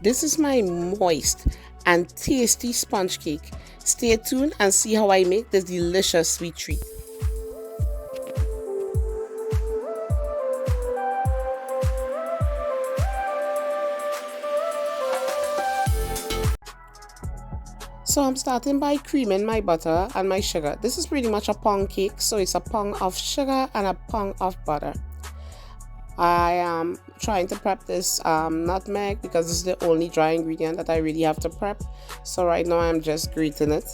This is my moist and tasty sponge cake. Stay tuned and see how I make this delicious sweet treat. So I'm starting by creaming my butter and my sugar. This is pretty much a pound cake, so it's a pound of sugar and a pound of butter. I am trying to prep this nutmeg because this is the only dry ingredient that I really have to prep. So right now I'm just grating it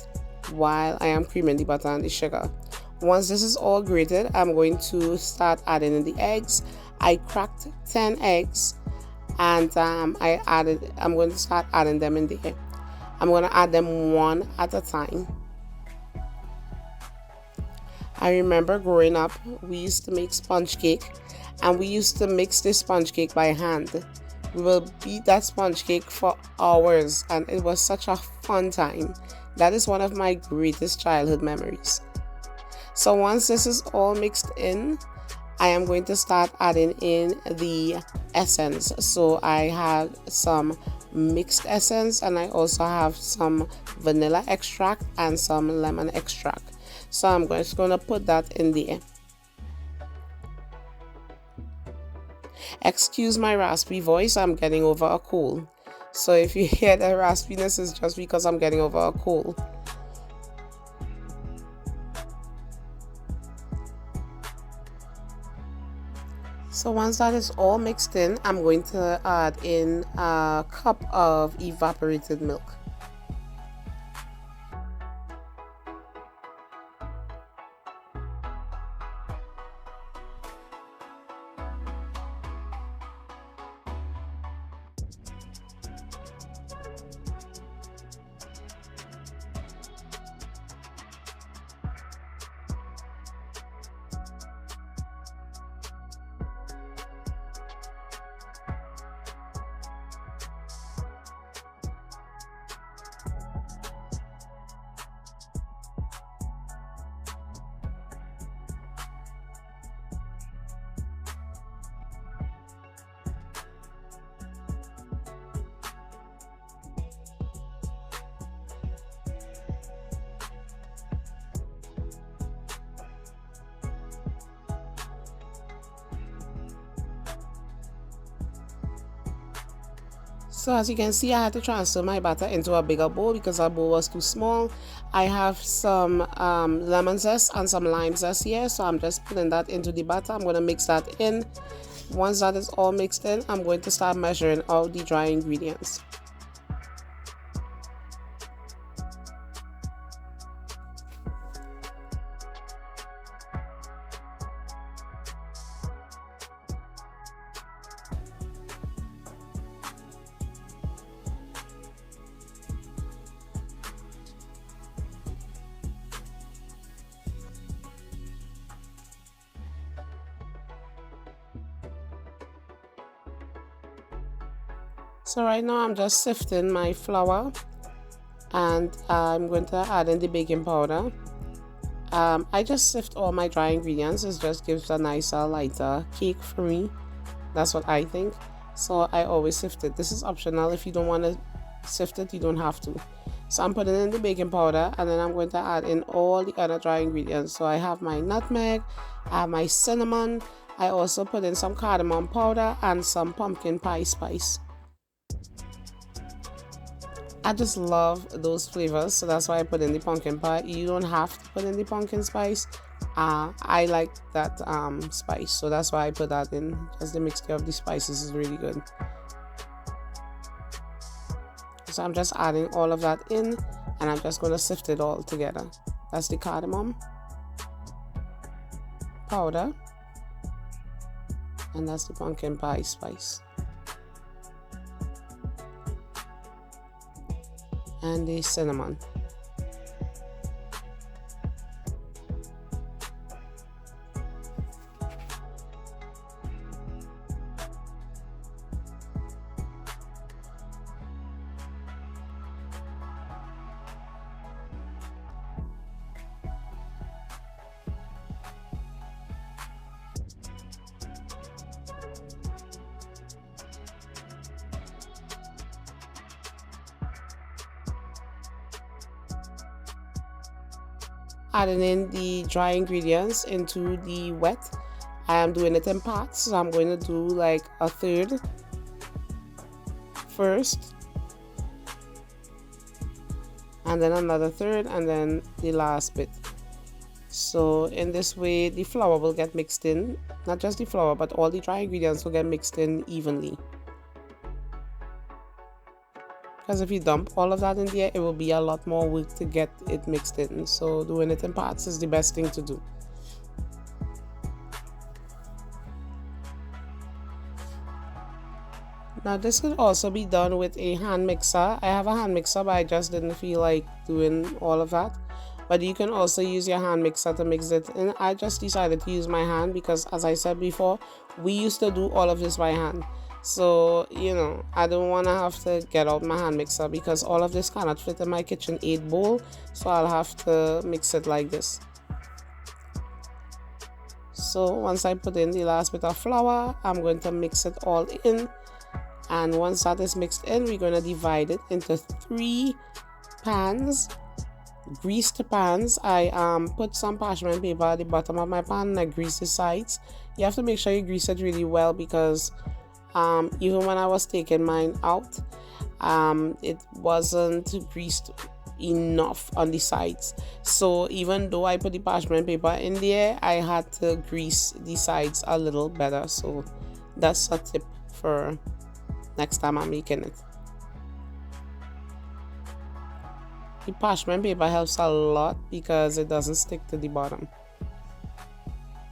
while I am creaming the butter and the sugar. Once this is all grated, I'm going to start adding in the eggs. I cracked 10 eggs and I'm going to start adding them in there. I'm going to add them one at a time. I remember growing up, we used to make sponge cake and we used to mix this sponge cake by hand. We will beat that sponge cake for hours and it was such a fun time. That is one of my greatest childhood memories. So once this is all mixed in, I am going to start adding in the essence. So I have some mixed essence and I also have some vanilla extract and some lemon extract. So I'm just going to put that in there. Excuse my raspy voice, I'm getting over a cold. So if you hear the raspiness, it's just because I'm getting over a cold. So once that is all mixed in, I'm going to add in a cup of evaporated milk. So as you can see, I had to transfer my batter into a bigger bowl because our bowl was too small. I have some lemon zest and some lime zest here, so I'm just putting that into the batter. I'm going to mix that in. Once that is all mixed in, I'm going to start measuring out the dry ingredients. So right now I'm just sifting my flour and I'm going to add in the baking powder. I just sift all my dry ingredients. It just gives a nicer, lighter cake for me. That's what I think. So I always sift it. This is optional. If you don't want to sift it, you don't have to. So I'm putting in the baking powder and then I'm going to add in all the other dry ingredients. So I have my nutmeg, I have my cinnamon. I also put in some cardamom powder and some pumpkin pie spice. I just love those flavors, so that's why I put in the pumpkin pie. You don't have to put in the pumpkin spice. I like that spice, so that's why I put that in. Just the mixture of the spices is really good. So I'm just adding all of that in, and I'm just going to sift it all together. That's the cardamom powder, and that's the pumpkin pie spice. And the cinnamon. adding in the dry ingredients into the wet. I am doing it in parts, so I'm going to do like a third first, and then another third, and then the last bit. So in this way the flour will get mixed in, not just the flour but all the dry ingredients will get mixed in evenly. Because if you dump all of that in there, it will be a lot more work to get it mixed in. So doing it in parts is the best thing to do. Now this could also be done with a hand mixer. I have a hand mixer, but I just didn't feel like doing all of that. But you can also use your hand mixer to mix it. And I just decided to use my hand because, as I said before, we used to do all of this by hand. So, you know, I don't want to have to get out my hand mixer because all of this cannot fit in my KitchenAid bowl. So I'll have to mix it like this. So once I put in the last bit of flour, I'm going to mix it all in. And once that is mixed in, we're going to divide it into 3 pans, greased pans. I put some parchment paper at the bottom of my pan and I grease the sides. You have to make sure you grease it really well because even when I was taking mine out, it wasn't greased enough on the sides. So even though I put the parchment paper in there, I had to grease the sides a little better. So that's a tip for next time I'm making it. The parchment paper helps a lot because it doesn't stick to the bottom.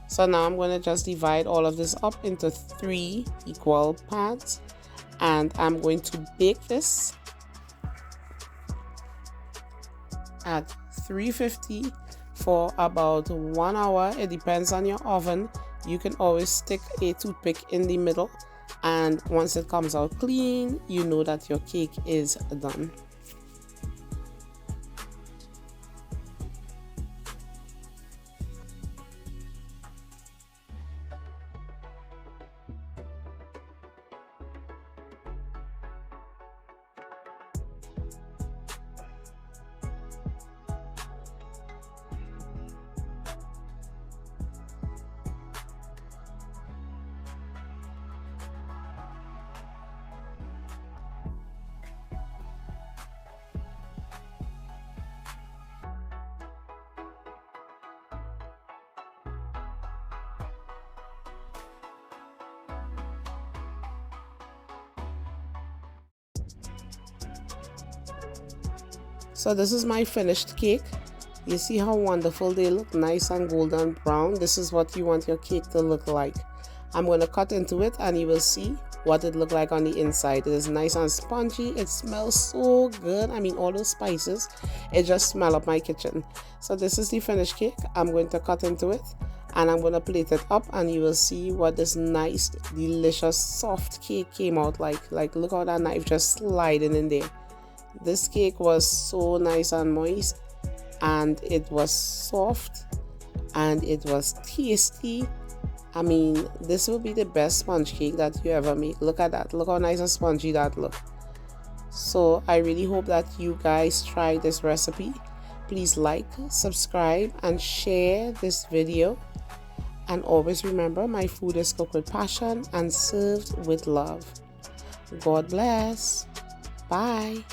So now I'm going to just divide all of this up into 3 equal parts, and I'm going to bake this at 350 for about 1 hour. It depends on your oven. You can always stick a toothpick in the middle, and once it comes out clean, you know that your cake is done. So this is my finished cake. You see how wonderful they look, nice and golden brown. This is what you want your cake to look like. I'm going to cut into it and you will see what it looked like on the inside. It is nice and spongy. It smells so good. I mean, all those spices, it just smells up my kitchen. So this is the finished cake. I'm going to cut into it and I'm going to plate it up and you will see what this nice, delicious, soft cake came out like. Like, look how that knife just sliding in there. This cake was so nice and moist, and it was soft, and it was tasty. I mean, this will be the best sponge cake that you ever make. Look at that. Look how nice and spongy that look. So I really hope that you guys try this recipe. Please like, subscribe, and share this video. And always remember, my food is cooked with passion and served with love. God bless. Bye.